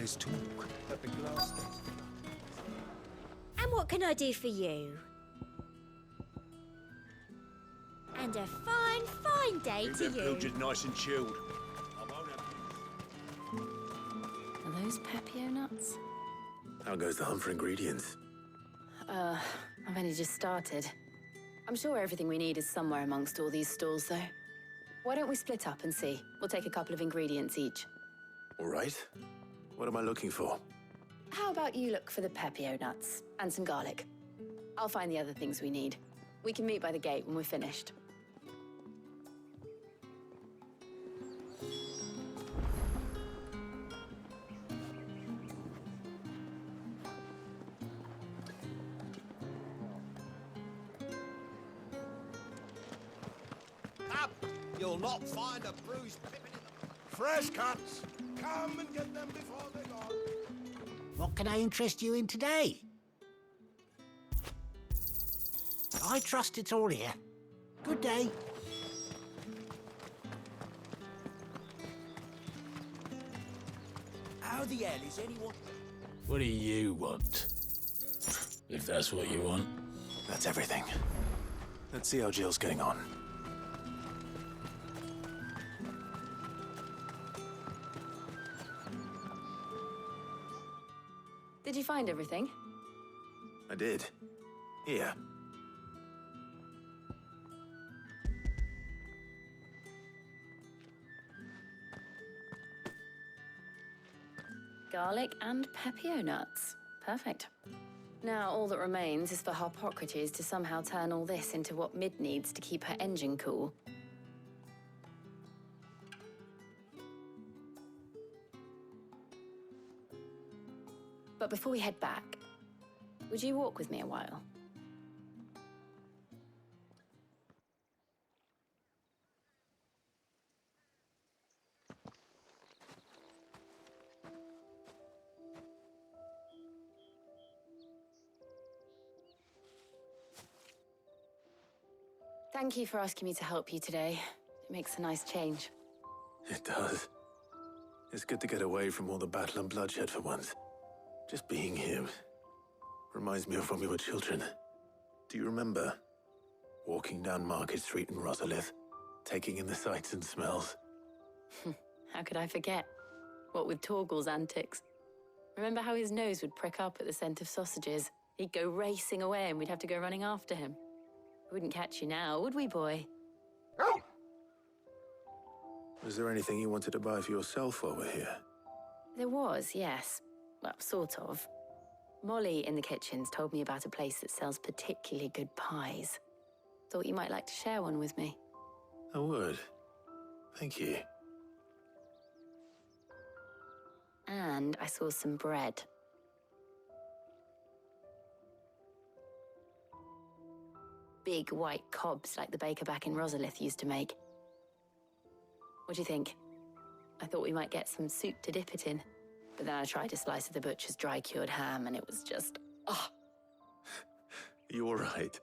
there's talk that the glass does. And what can I do for you? And a fine, fine day Keep to them you. pilchards nice and chilled. I won't have... Are those Pepio nuts? How goes the hunt for ingredients? I've only just started. I'm sure everything we need is somewhere amongst all these stalls, though. Why don't we split up and see? We'll take a couple of ingredients each. All right. What am I looking for? How about you look for the Pepio nuts and some garlic? I'll find the other things we need. We can meet by the gate when we're finished. Up! You'll not find a bruised pippin in the... Fresh cuts! Come and get them before they're gone. What can I interest you in today? I trust it's all here. Good day. How the hell is anyone... What do you want? If that's what you want. That's everything. Let's see how Jill's getting on. Did you find everything? I did. Here. Garlic and Pepio nuts. Perfect. Now, all that remains is for Harpocrates to somehow turn all this into what Mid needs to keep her engine cool. But before we head back, would you walk with me a while? Thank you for asking me to help you today. It makes a nice change. It does. It's good to get away from all the battle and bloodshed for once. Just being here reminds me of when we were children. Do you remember? Walking down Market Street in Rosalith, taking in the sights and smells. How could I forget? What with Torgal's antics. Remember how his nose would prick up at the scent of sausages? He'd go racing away and we'd have to go running after him. We wouldn't catch you now, would we, boy? Was there anything you wanted to buy for yourself while we're here? There was, yes. Well, sort of. Molly in the kitchens told me about a place that sells particularly good pies. Thought you might like to share one with me. I would. Thank you. And I saw some bread. Big white cobs like the baker back in Rosalith used to make. What do you think? I thought we might get some soup to dip it in. But then I tried a slice of the butcher's dry-cured ham and it was just... oh. You all right?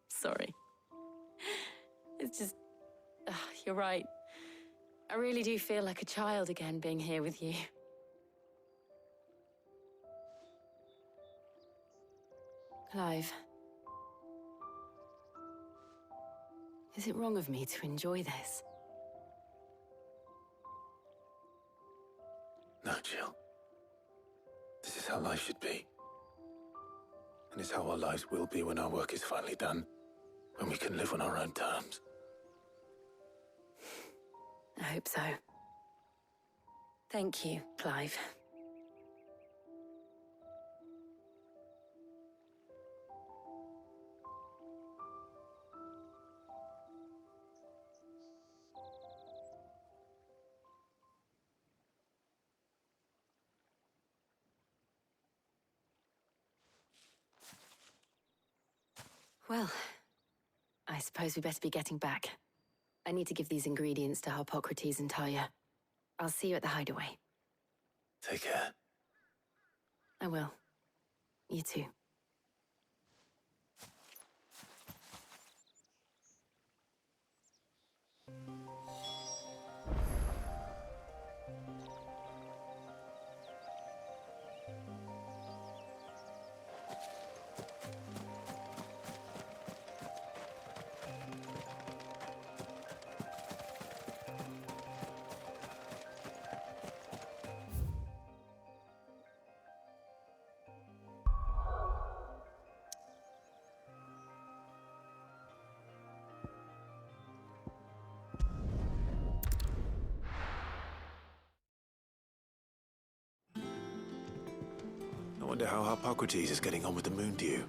Sorry. It's just... you're right. I really do feel like a child again being here with you. Clive. Is it wrong of me to enjoy this? No, Jill. This is how life should be. And it's how our lives will be when our work is finally done. When we can live on our own terms. I hope so. Thank you, Clive. Well, I suppose we better be getting back. I need to give these ingredients to Harpocrates and Talia. I'll see you at the hideaway. Take care. I will. You too. I wonder how Hippocrates is getting on with the moon dew.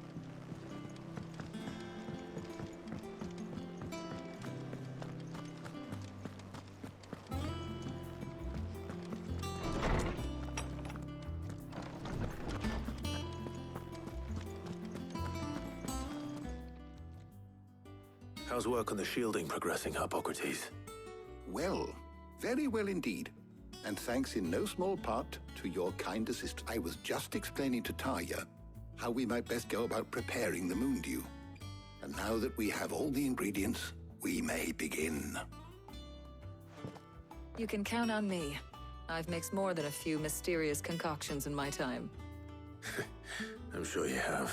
How's work on the shielding progressing, Hippocrates? Well, very well indeed. And thanks in no small part to your kind assist. I was just explaining to Tarja how we might best go about preparing the moon dew. And now that we have all the ingredients, we may begin. You can count on me. I've mixed more than a few mysterious concoctions in my time. I'm sure you have.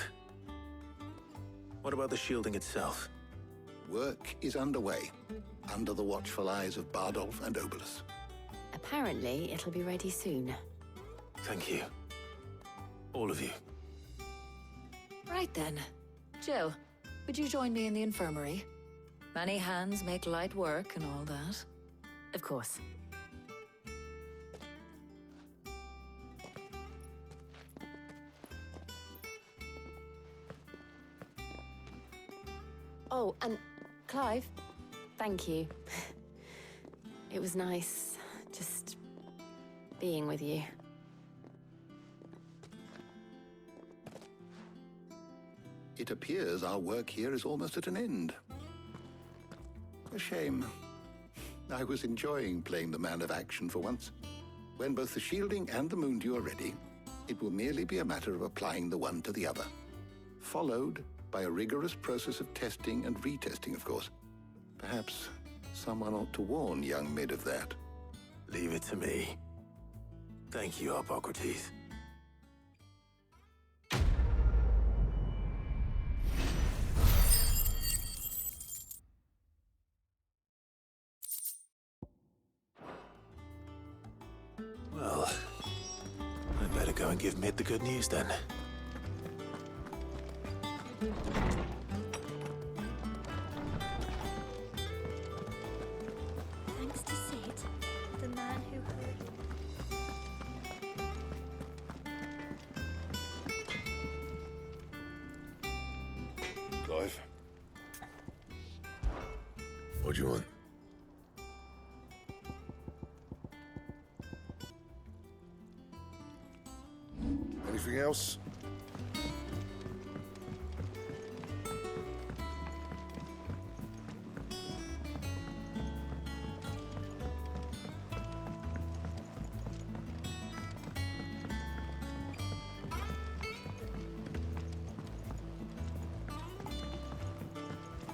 What about the shielding itself? Work is underway, under the watchful eyes of Bardolph and Obolus. Apparently, it'll be ready soon. Thank you. All of you. Right then. Jill, would you join me in the infirmary? Many hands make light work and all that. Of course. Oh, and Clive, thank you. It was nice, just being with you. It appears our work here is almost at an end. A shame. I was enjoying playing the man of action for once. When both the shielding and the moon dew are ready, it will merely be a matter of applying the one to the other. Followed by a rigorous process of testing and retesting, of course. Perhaps someone ought to warn young Mid of that. Leave it to me. Thank you, Hippocrates. Well, I better go and give Mid the good news then. Thanks to Sid, the man who heard. Clive? What do you want? Anything else?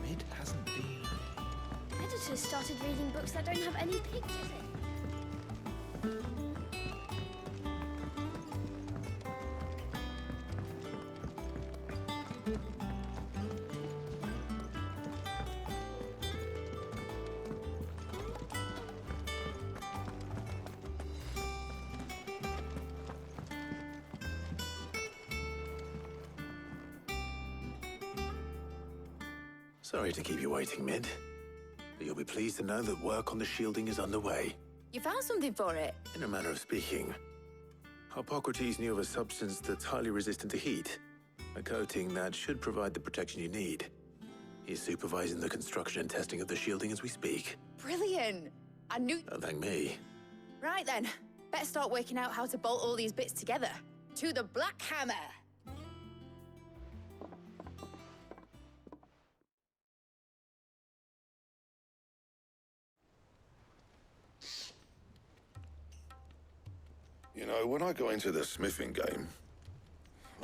Mid hasn't been. Editors started reading books that don't have any pictures in. Sorry to keep you waiting, Mid. But you'll be pleased to know that work on the shielding is underway. You found something for it? In a manner of speaking, Hippocrates knew of a substance that's highly resistant to heat. A coating that should provide the protection you need. He's supervising the construction and testing of the shielding as we speak. Brilliant! I knew... Don't thank me. Right then, better start working out how to bolt all these bits together. To the Black Hammer! You know, when I got into the smithing game,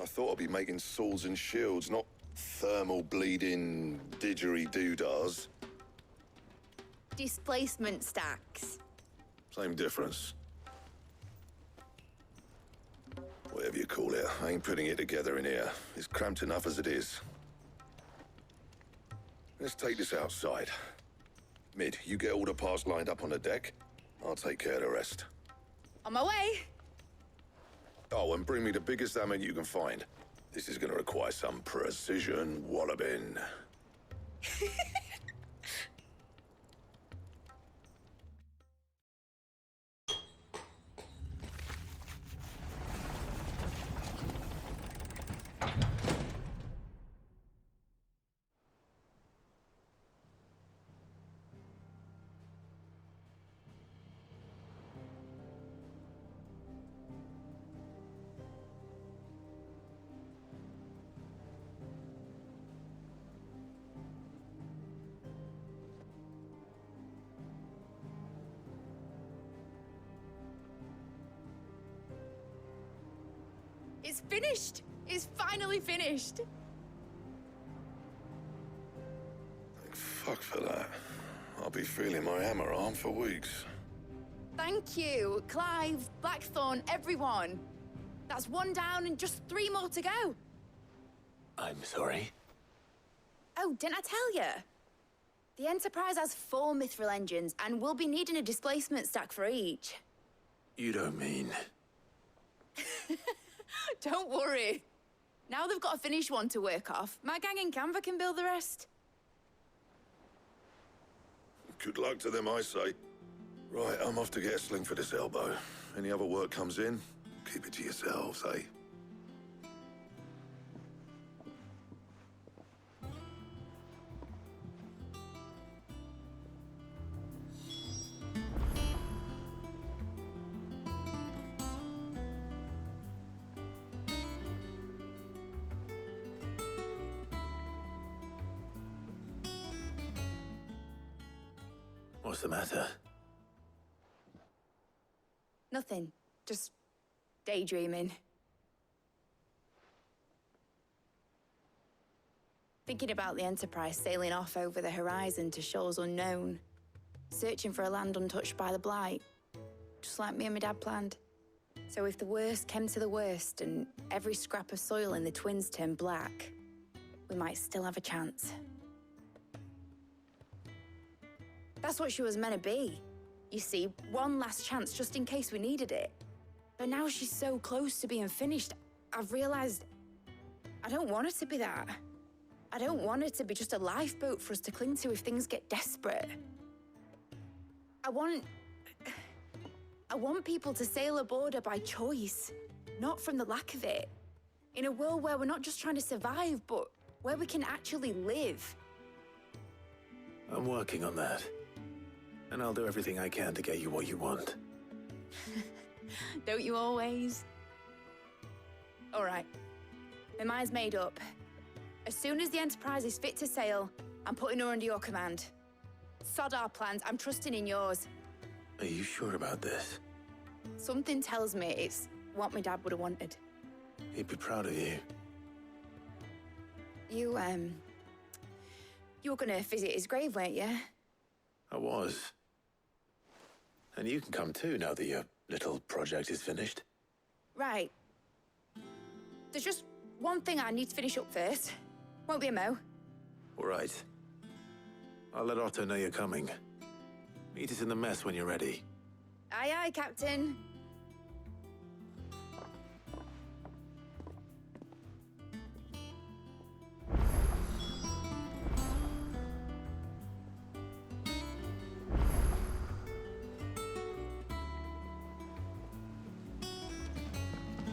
I thought I'd be making swords and shields, not thermal bleeding didgeridoo-dahs. Displacement stacks. Same difference. Whatever you call it, I ain't putting it together in here. It's cramped enough as it is. Let's take this outside. Mid, you get all the parts lined up on the deck. I'll take care of the rest. On my way! Oh, and bring me the biggest hammer you can find. This is gonna require some precision walloping. It's finished! It's finally finished! Thank fuck for that. I'll be feeling my hammer arm for weeks. Thank you, Clive, Blackthorn, everyone. That's one down and just 3 more to go. I'm sorry. Oh, didn't I tell you? The Enterprise has 4 mithril engines, and we'll be needing a displacement stack for each. You don't mean... Don't worry. Now they've got a finished one to work off. My gang in Canva can build the rest. Good luck to them, I say. Right, I'm off to get a sling for this elbow. Any other work comes in, keep it to yourselves, eh? What's the matter? Nothing. Just daydreaming. Thinking about the Enterprise sailing off over the horizon to shores unknown. Searching for a land untouched by the Blight. Just like me and my dad planned. So if the worst came to the worst and every scrap of soil in the Twins turned black, we might still have a chance. That's what she was meant to be. You see, one last chance just in case we needed it. But now she's so close to being finished, I've realized I don't want it to be that. I don't want it to be just a lifeboat for us to cling to if things get desperate. I want people to sail aboard her by choice, not from the lack of it. In a world where we're not just trying to survive, but where we can actually live. I'm working on that. And I'll do everything I can to get you what you want. Don't you always? All right. My mind's made up. As soon as the Enterprise is fit to sail, I'm putting her under your command. Sod our plans, I'm trusting in yours. Are you sure about this? Something tells me it's what my dad would have wanted. He'd be proud of you. You were gonna visit his grave, weren't you? I was. And you can come too now that your little project is finished. Right. There's just one thing I need to finish up first. Won't be a mo. All right. I'll let Otto know you're coming. Meet us in the mess when you're ready. Aye, aye, Captain.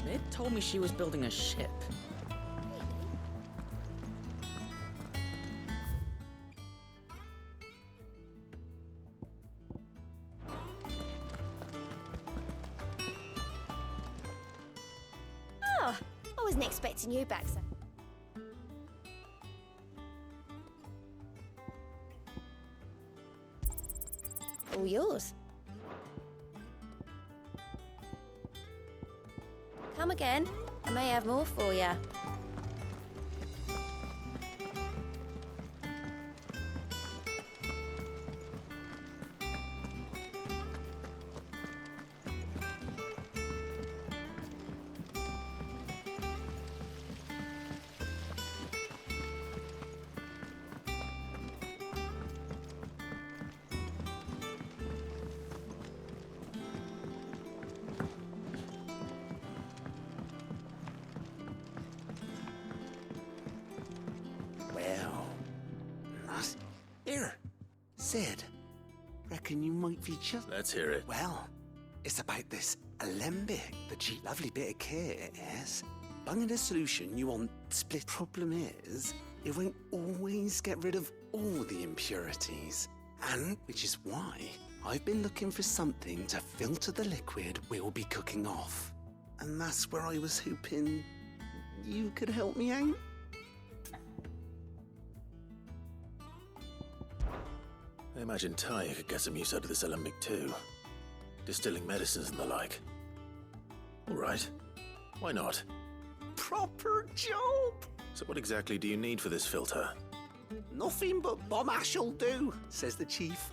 Mid told me she was building a ship. Oh, I wasn't expecting you back, sir. All yours. Come again. I may have more for you. Well, nice. Here, Sid. Reckon you might be just... Let's hear it. Well, it's about this alembic, the cheap, lovely bit of kit, yes? Bunging a solution you want split. Problem is, it won't always get rid of all the impurities. And which is why I've been looking for something to filter the liquid we'll be cooking off. And that's where I was hoping you could help me out. I imagine Ty could get some use out of this alembic too. Distilling medicines and the like. All right. Why not? proper job. So what exactly do you need for this filter? Nothing but bomb ash'll do, says the chief.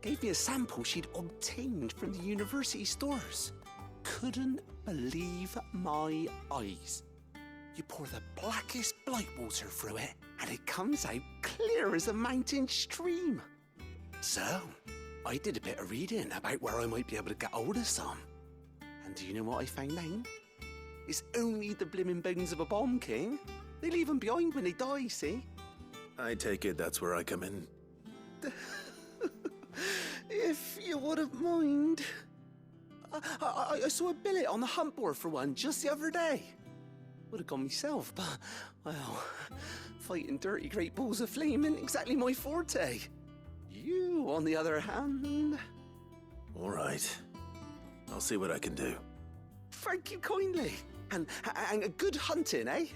Gave me a sample she'd obtained from the university stores. Couldn't believe my eyes. You pour the blackest blight water through it, and it comes out clear as a mountain stream. So, I did a bit of reading about where I might be able to get hold of some. And do you know what I found out? It's only the blimmin' bones of a bomb king. They leave them behind when they die, see? I take it that's where I come in. If you wouldn't mind. I saw a billet on the hunt board for one just the other day. Would have gone myself, but, well, fighting dirty great balls of flame isn't exactly my forte. You, on the other hand... All right. I'll see what I can do. Thank you kindly. And a good hunting, eh?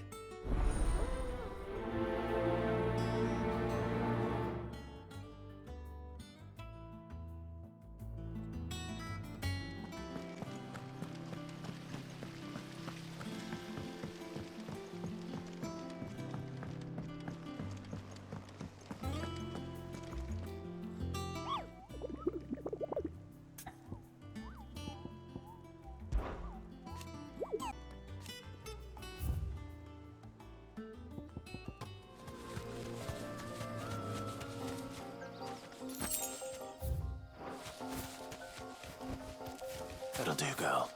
That'll do, girl.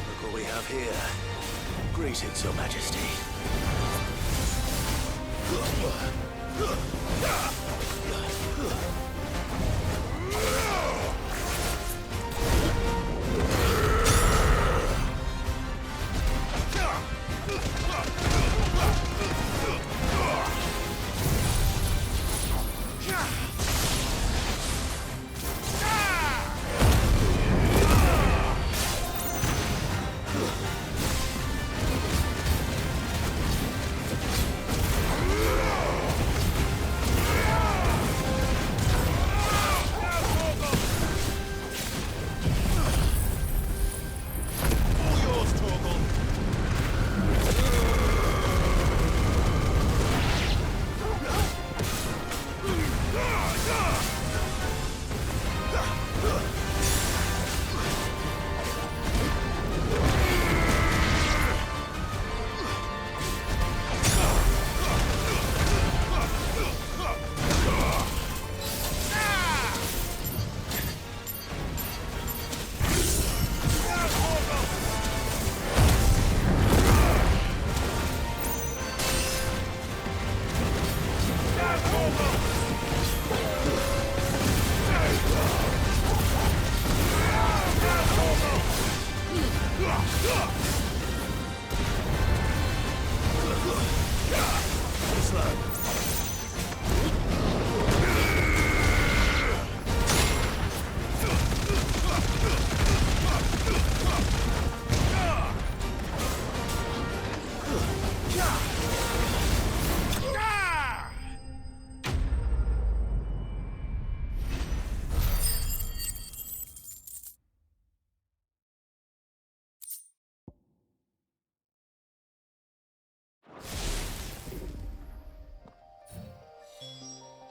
Look what we have here. Greetings, Your Majesty.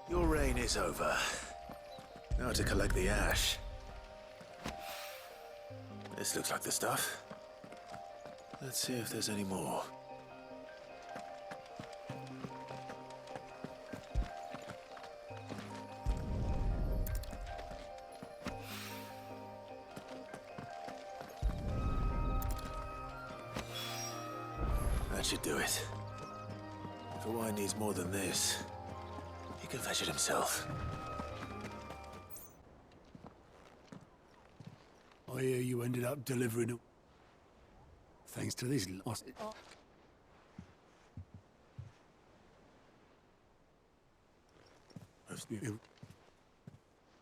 Your reign is over. Now to collect the ash. This looks like the stuff. Let's see if there's any more. That should do it. If a wine needs more than this, he can fetch it himself. I hear you ended up delivering it. Thanks to this lost.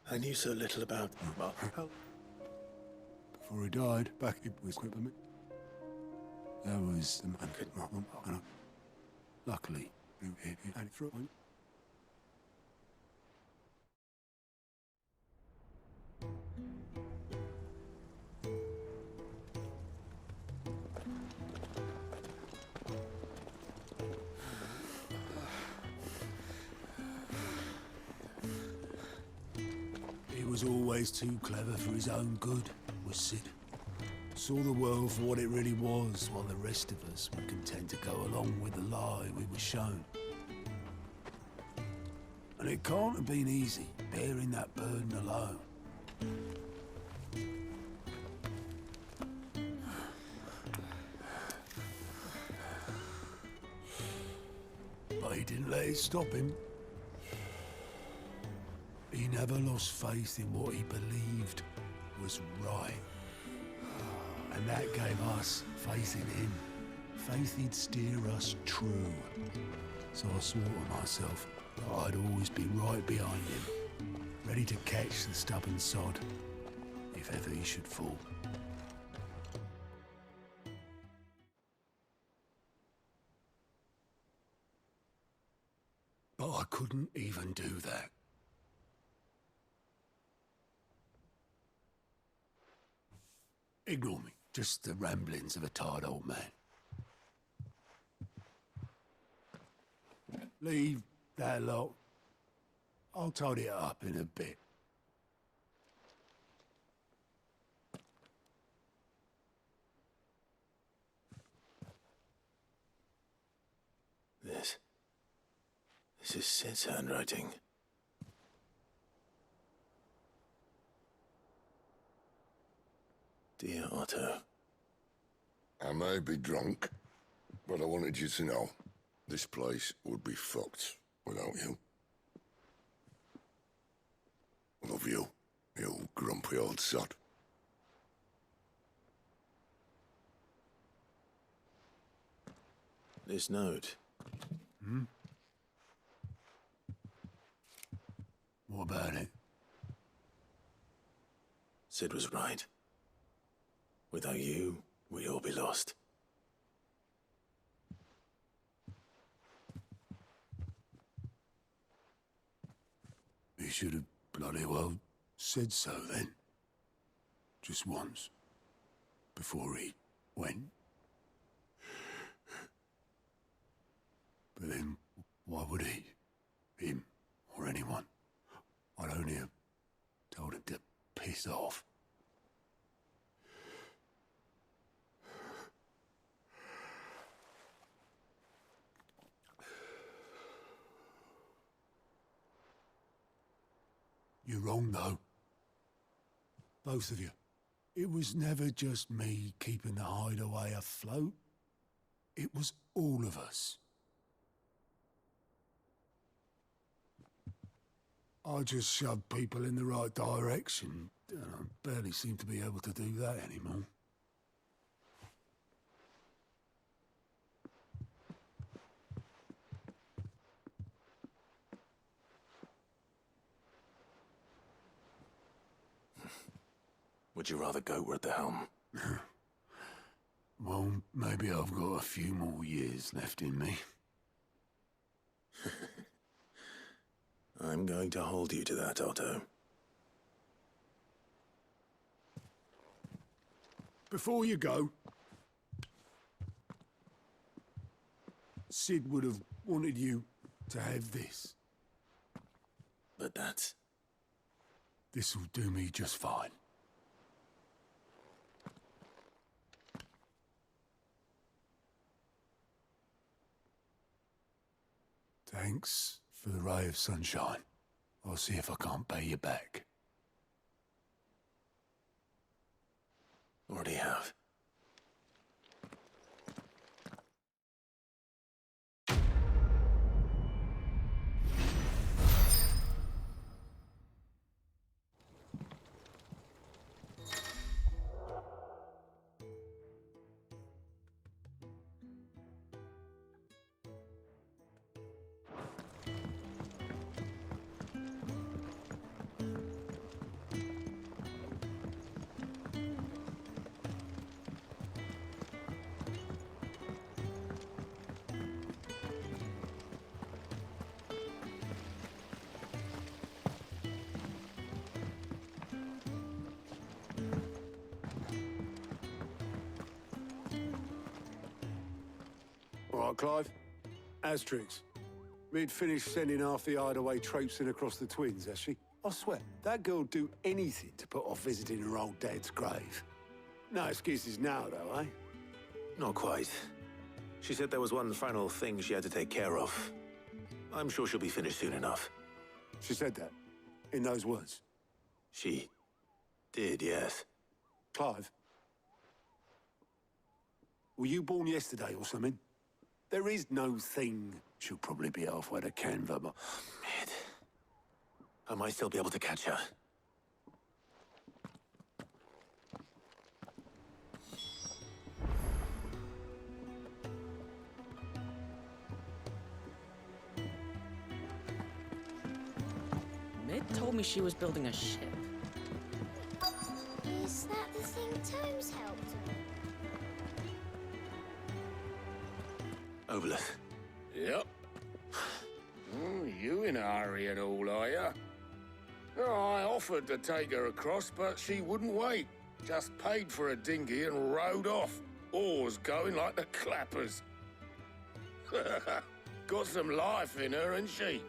I knew so little about... before he died, back in his equipment. That was the man could not. Luckily, he had it through. He was always too clever for his own good, was Sid. Saw the world for what it really was, while the rest of us were content to go along with the lie we were shown. And it can't have been easy, bearing that burden alone. But he didn't let it stop him. He never lost faith in what he believed was right. And that gave us faith in him. Faith he'd steer us true. So I swore to myself that I'd always be right behind him, ready to catch the stubborn sod, if ever he should fall. But I couldn't even do that. Ignore me. Just the ramblings of a tired old man. Leave that lot. I'll tidy it up in a bit. This is Sid's handwriting. Dear Otto. I may be drunk, but I wanted you to know this place would be fucked without you. Love you, you grumpy old sod. This note. What about it? Sid was right. Without you, we'd all be lost. He should have bloody well said so then. Just once. Before he went. But then, why would he? Him, or anyone. I'd only have told him to piss off. You're wrong, though. Both of you. It was never just me keeping the hideaway afloat. It was all of us. I just shoved people in the right direction, and I barely seem to be able to do that anymore. Would you rather go at the helm? Well, maybe I've got a few more years left in me. I'm going to hold you to that, Otto. Before you go, Sid would have wanted you to have this. But that's... This'll do me just fine. Thanks for the ray of sunshine. I'll see if I can't pay you back. Already have. All right, Clive. Asterix. Mid finished sending half the hideaway traipsing across the twins, has she? I swear, that girl'd do anything to put off visiting her old dad's grave. No excuses now, though, eh? Not quite. She said there was one final thing she had to take care of. I'm sure she'll be finished soon enough. She said that? In those words? She did, yes. Clive? Were you born yesterday or something? There is no thing. She'll probably be halfway to Canva, but... Mid. I might still be able to catch her. Mid told me she was building a ship. Is that the thing Tomes helped? Obolus. Yep. Oh, you in a hurry and all, are you? Oh, I offered to take her across, but she wouldn't wait. Just paid for a dinghy and rowed off. Oars going like the clappers. Got some life in her, ain't she?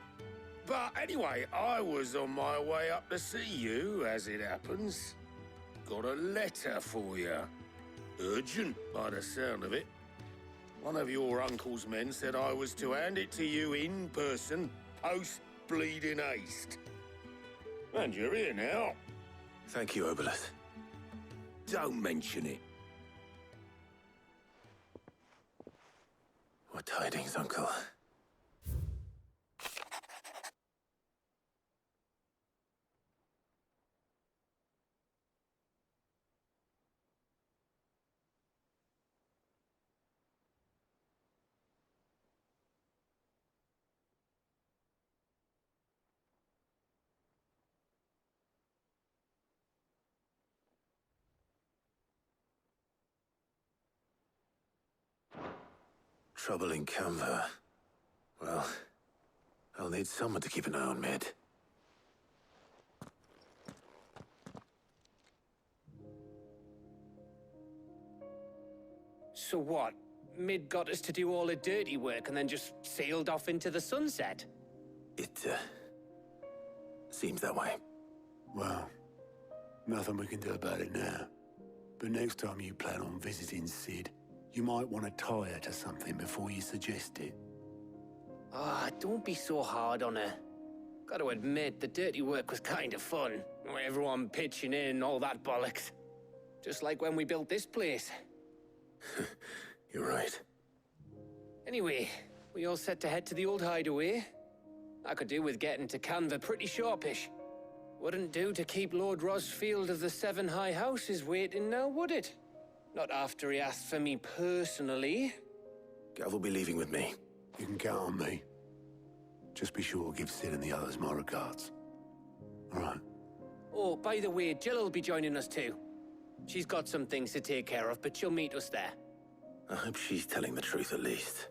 But anyway, I was on my way up to see you, as it happens. Got a letter for you. Urgent, by the sound of it. One of your uncle's men said I was to hand it to you in person, post-bleeding haste. And you're here now. Thank you, Obolus. Don't mention it. What tidings, Uncle? Trouble in Canva. Well, I'll need someone to keep an eye on Mid. So what? Mid got us to do all the dirty work and then just sailed off into the sunset? It, seems that way. Well, nothing we can do about it now. But next time you plan on visiting Sid, you might want to tie her to something before you suggest it. Ah, don't be so hard on her. Gotta admit, the dirty work was kind of fun. Everyone pitching in, all that bollocks. Just like when we built this place. You're right. Anyway, we all set to head to the old hideaway. I could do with getting to Canva pretty sharpish. Wouldn't do to keep Lord Rosfield of the Seven High Houses waiting now, would it? Not after he asked for me personally. Gav will be leaving with me. You can count on me. Just be sure to give Sid and the others my regards. All right. Oh, by the way, Jill will be joining us too. She's got some things to take care of, but she'll meet us there. I hope she's telling the truth at least.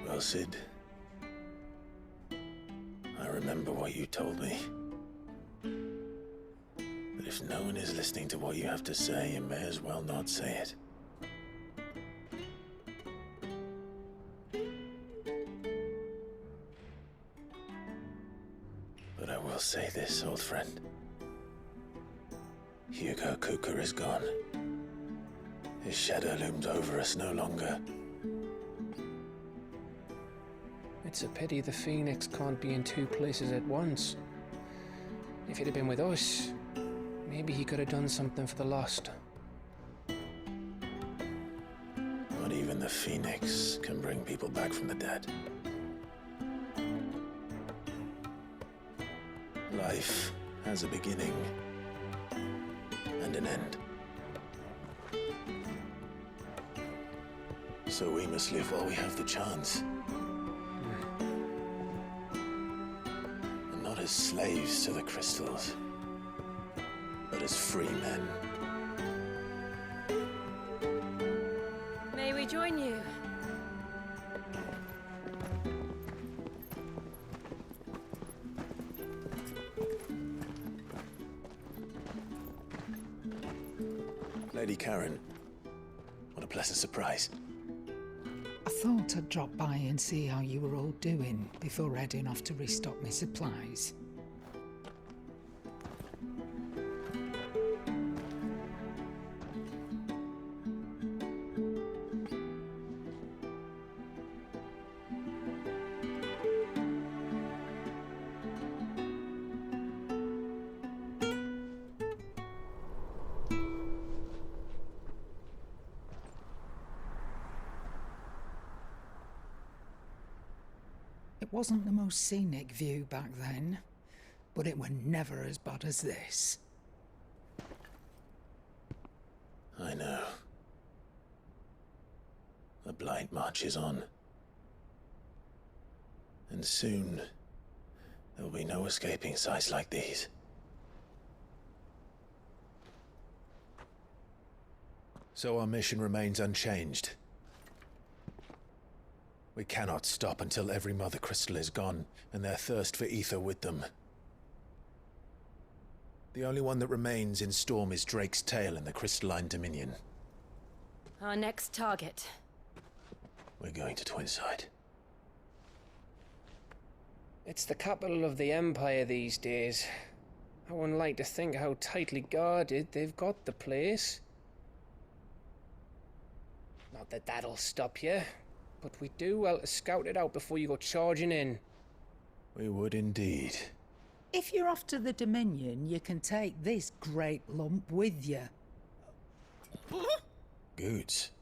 Well, Sid, I remember what you told me. But if no one is listening to what you have to say, you may as well not say it. But I will say this, old friend. Hugo Kuka is gone. His shadow looms over us no longer. It's a pity the Phoenix can't be in two places at once. If he'd have been with us, maybe he could have done something for the lost. Not even the Phoenix can bring people back from the dead. Life has a beginning and an end. So we must live while we have the chance. And not as slaves to the crystals, but as free men. May we join you? Lady Karen, what a pleasant surprise. I thought I'd drop by and see how you were all doing before heading off to restock my supplies. It wasn't the most scenic view back then, but it were never as bad as this. I know. The Blight marches on. And soon, there'll be no escaping sights like these. So our mission remains unchanged. We cannot stop until every Mother Crystal is gone, and their thirst for ether with them. The only one that remains in Storm is Drake's Tail in the Crystalline Dominion. Our next target. We're going to Twinside. It's the capital of the Empire these days. I wouldn't like to think how tightly guarded they've got the place. Not that that'll stop you. But we do well to scout it out before you go charging in. We would indeed. If you're off to the Dominion, you can take this great lump with you. Goods.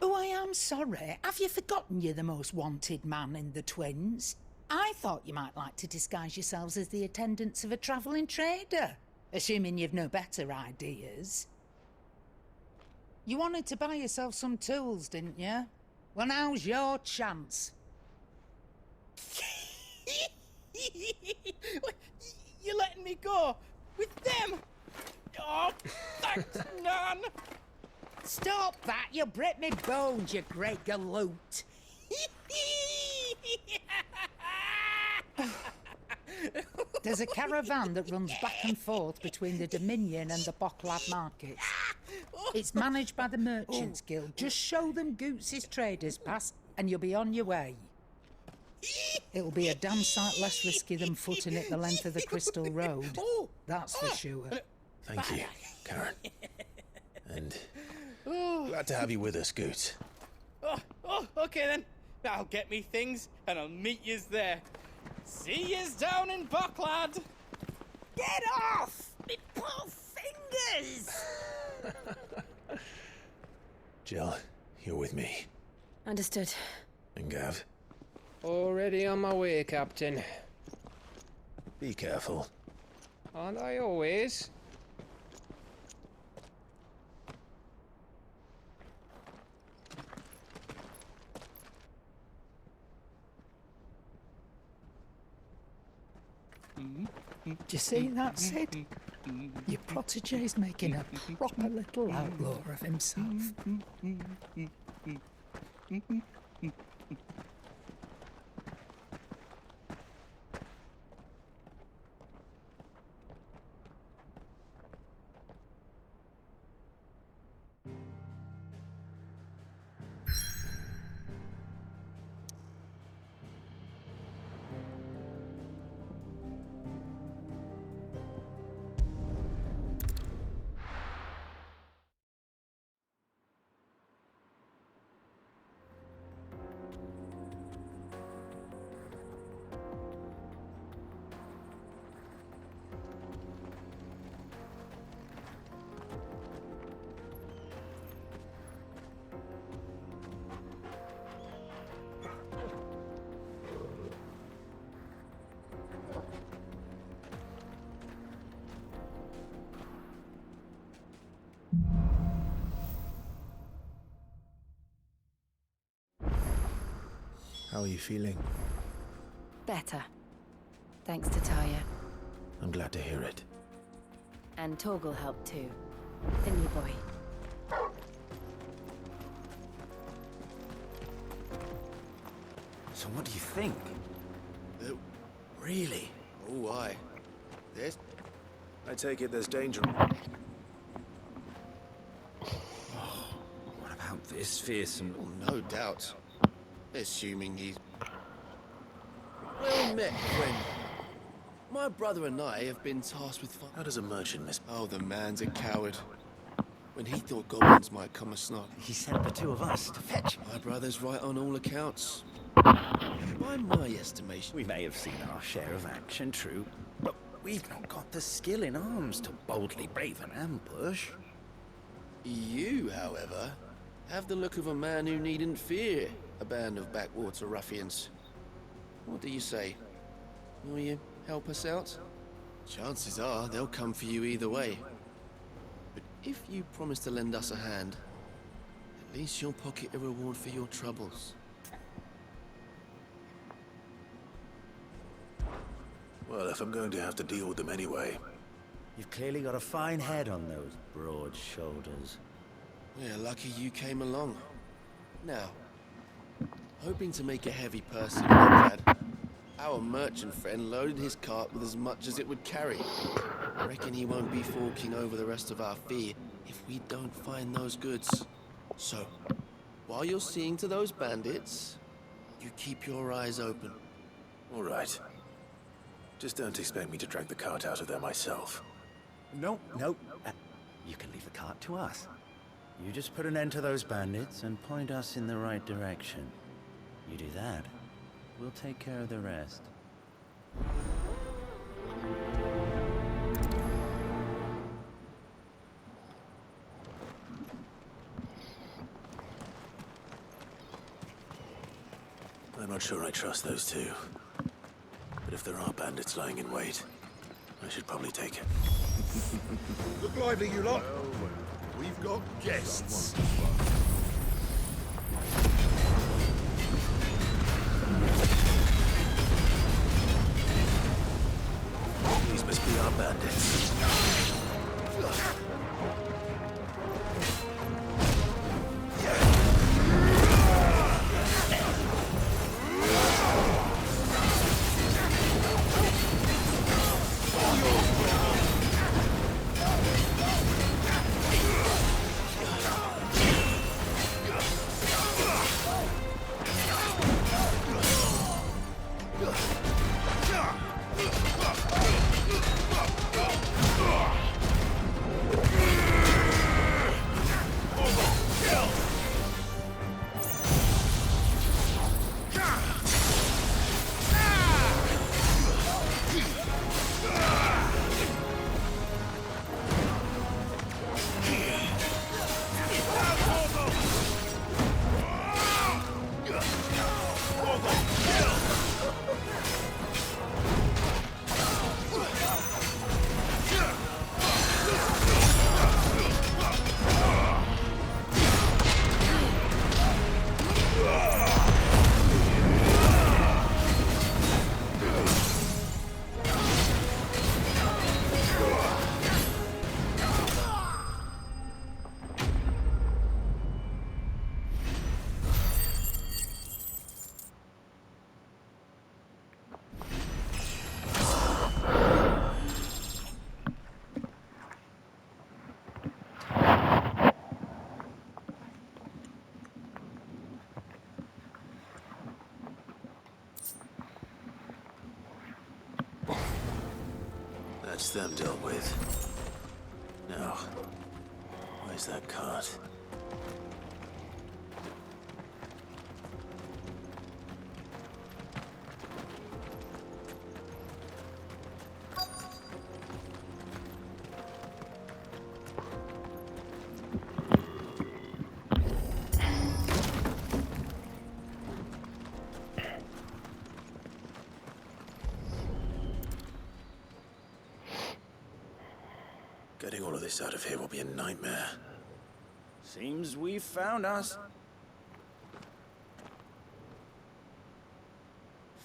Oh, I am sorry. Have you forgotten you're the most wanted man in the Twins? I thought you might like to disguise yourselves as the attendants of a travelling trader, assuming you've no better ideas. You wanted to buy yourself some tools, didn't you? Well, now's your chance. You're letting me go? With them? Oh, thanks, Nan! Stop that! You'll break me bones, you great galoot! There's a caravan that runs back and forth between the Dominion and the Bocklad markets. It's managed by the Merchants Guild. Just show them Goots' traders pass and you'll be on your way. It'll be a damn sight less risky than footing it the length of the Crystal Road. That's for sure. Thank you, Karen. And glad to have you with us, Goots. Okay then. I'll get me things and I'll meet yous there. See yous down in Bocklad. Get off! Me poor fingers! Jill, you're with me. Understood. And Gav? Already on my way, Captain. Be careful. Aren't I always? Do you see that, Sid? Your protege's making a proper little outlaw of himself. How are you feeling? Better. Thanks to Taya. I'm glad to hear it. And Torgal helped too. The new boy. So what do you think? Really? Oh, aye. There's... I take it there's danger. What about this fearsome... No doubt. Assuming he's... Well met, friend. My brother and I have been tasked with... How does a merchant miss... Oh, the man's a coward. When he thought goblins might come a snog. He sent the two of us to fetch him. My brother's right on all accounts. By my estimation... We may have seen our share of action, true, but we've not got the skill in arms to boldly brave an ambush. You, however, have the look of a man who needn't fear a band of backwater ruffians. What do you say? Will you help us out? Chances are they'll come for you either way. But if you promise to lend us a hand, at least you'll pocket a reward for your troubles. Well, if I'm going to have to deal with them anyway... You've clearly got a fine head on those broad shoulders. Yeah, lucky you came along. Now, hoping to make a heavy purse in lad, our merchant friend loaded his cart with as much as it would carry. Reckon he won't be forking over the rest of our fee if we don't find those goods. So, while you're seeing to those bandits, you keep your eyes open. All right. Just don't expect me to drag the cart out of there myself. No. You can leave the cart to us. You just put an end to those bandits and point us in the right direction. You do that, we'll take care of the rest. I'm not sure I trust those two. But if there are bandits lying in wait, I should probably take it. Look lively, you lot. We've got guests. These must be our bandits. That's them dealt with. Now, where's that cart? Getting all of this out of here will be a nightmare. Seems we've found us.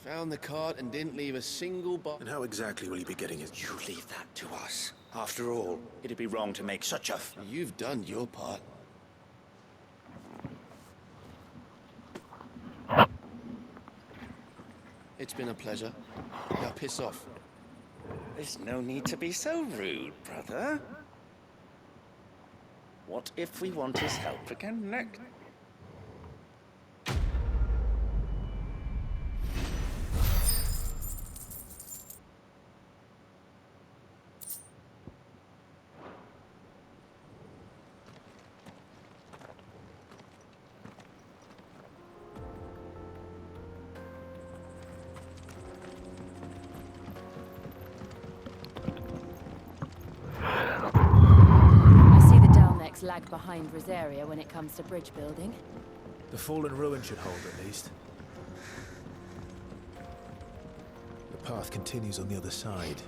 Found the cart and didn't leave a single box. And how exactly will he be getting his... You leave that to us. After all, it'd be wrong to make such a... You've done your part. It's been a pleasure. Now piss off. There's no need to be so rude, brother. What if we want his help again next? Lag behind Rosaria when it comes to bridge building. The fallen ruin should hold, at least. The path continues on the other side.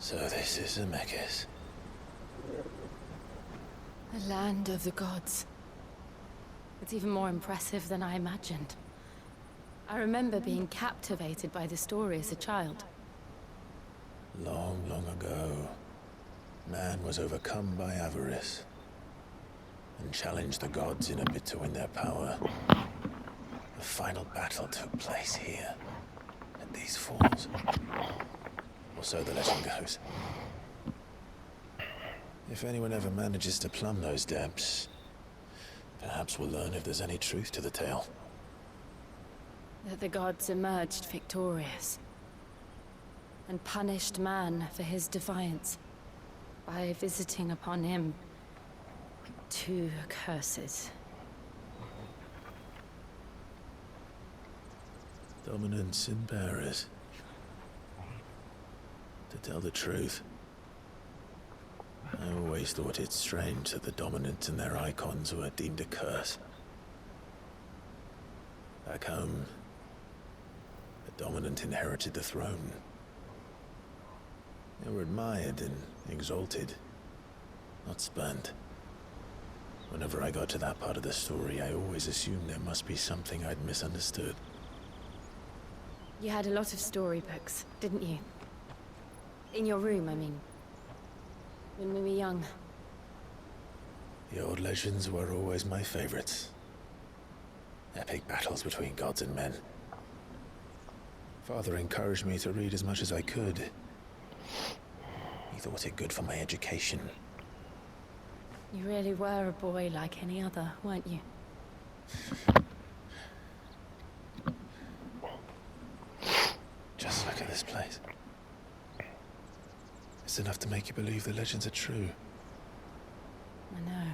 So this is Zemeckis. The land of the gods. It's even more impressive than I imagined. I remember being captivated by the story as a child. Long, long ago, man was overcome by avarice and challenged the gods in a bid to win their power. The final battle took place here, at these falls. Or so the legend goes. If anyone ever manages to plumb those depths, perhaps we'll learn if there's any truth to the tale. That the gods emerged victorious and punished man for his defiance by visiting upon him 2 curses. Dominants and bearers. To tell the truth, I always thought it strange that the dominants and their icons were deemed a curse. Back home, the dominant inherited the throne. They were admired and exalted, not spurned. Whenever I got to that part of the story, I always assumed there must be something I'd misunderstood. You had a lot of storybooks, didn't you? In your room, I mean. When we were young. The old legends were always my favorites. Epic battles between gods and men. Father encouraged me to read as much as I could. He thought it good for my education. You really were a boy like any other, weren't you? Just look at this place. It's enough to make you believe the legends are true. I know.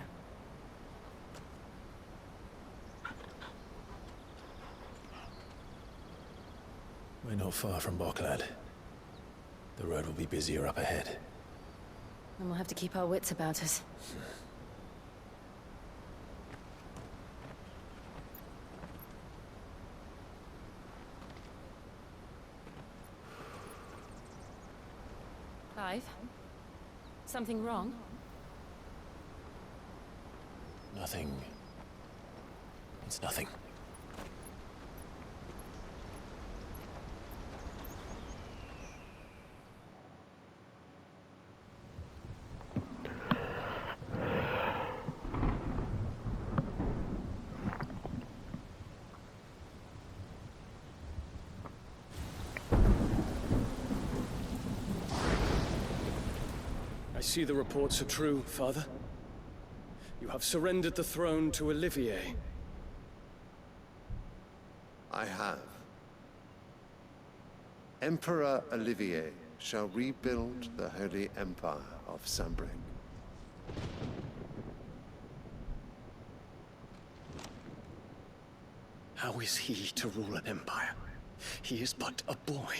We're not far from Boklad. The road will be busier up ahead. And we'll have to keep our wits about us. Clive? Something wrong? Nothing. It's nothing. see the reports are true, Father. You have surrendered the throne to Olivier. I have. Emperor Olivier shall rebuild the Holy Empire of Sambric. How is he to rule an empire? He is but a boy.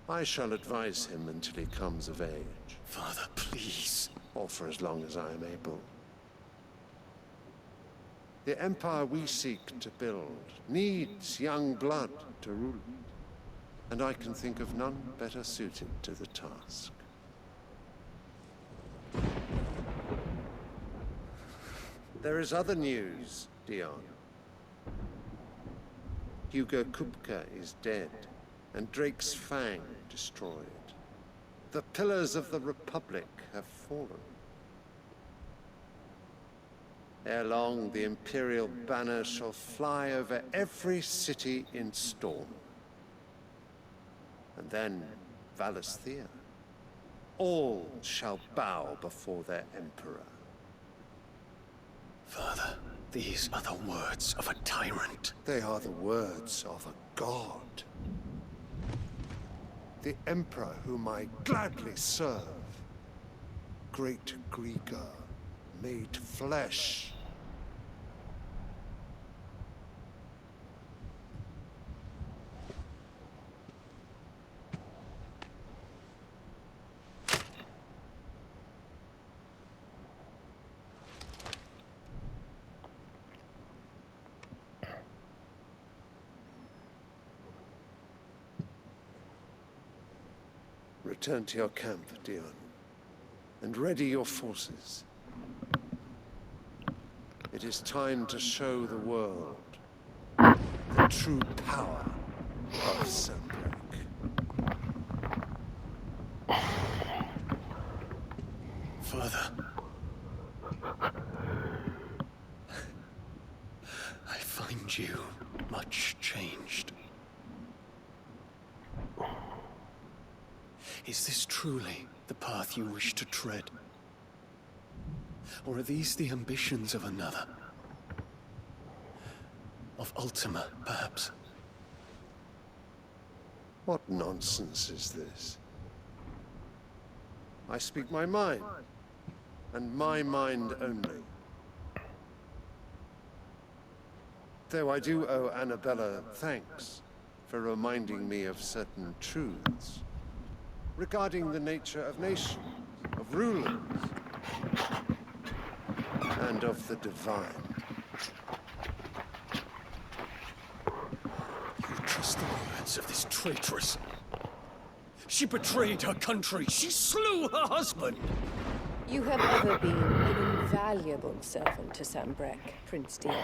I shall advise him until he comes of age. Father, please. Or for as long as I am able. The empire we seek to build needs young blood to rule it. And I can think of none better suited to the task. There is other news, Dion. Hugo Kupka is dead, and Drake's Fang destroyed. The pillars of the Republic have fallen. Ere long, the Imperial banner shall fly over every city in Storm. And then Valisthea. All shall bow before their Emperor. Father, these are the words of a tyrant. They are the words of a god. The Emperor whom I gladly serve. Great Grieger, made flesh. Return to your camp, Dion, and ready your forces. It is time to show the world the true power of Sambric. Father, I find you much changed. Is this truly the path you wish to tread? Or are these the ambitions of another? Of Ultima, perhaps? What nonsense is this? I speak my mind, and my mind only. Though I do owe Annabella thanks for reminding me of certain truths regarding the nature of nations, of rulers, and of the divine. You trust the words of this traitress? She betrayed her country. She slew her husband. You have ever been an invaluable servant to Sambric, Prince Dion.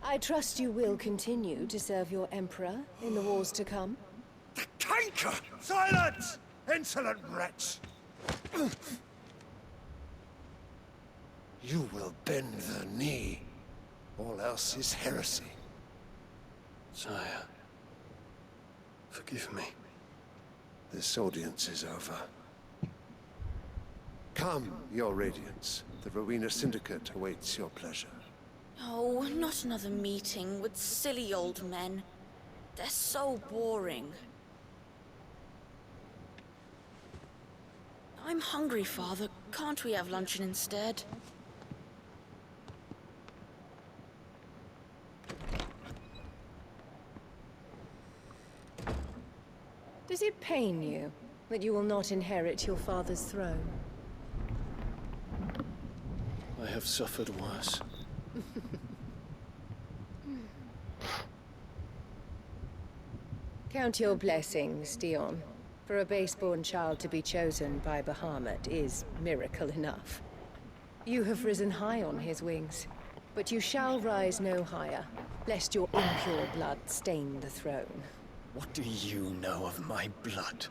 I trust you will continue to serve your Emperor in the wars to come. Canker! Silence! Insolent wretch! You will bend the knee. All else is heresy. Sire, forgive me. This audience is over. Come, your Radiance. The Rowena Syndicate awaits your pleasure. Oh, not another meeting with silly old men. They're so boring. I'm hungry, Father. Can't we have luncheon instead? Does it pain you that you will not inherit your father's throne? I have suffered worse. Count your blessings, Dion. For a base-born child to be chosen by Bahamut is miracle enough. You have risen high on his wings, but you shall rise no higher, lest your impure blood stain the throne. What do you know of my blood?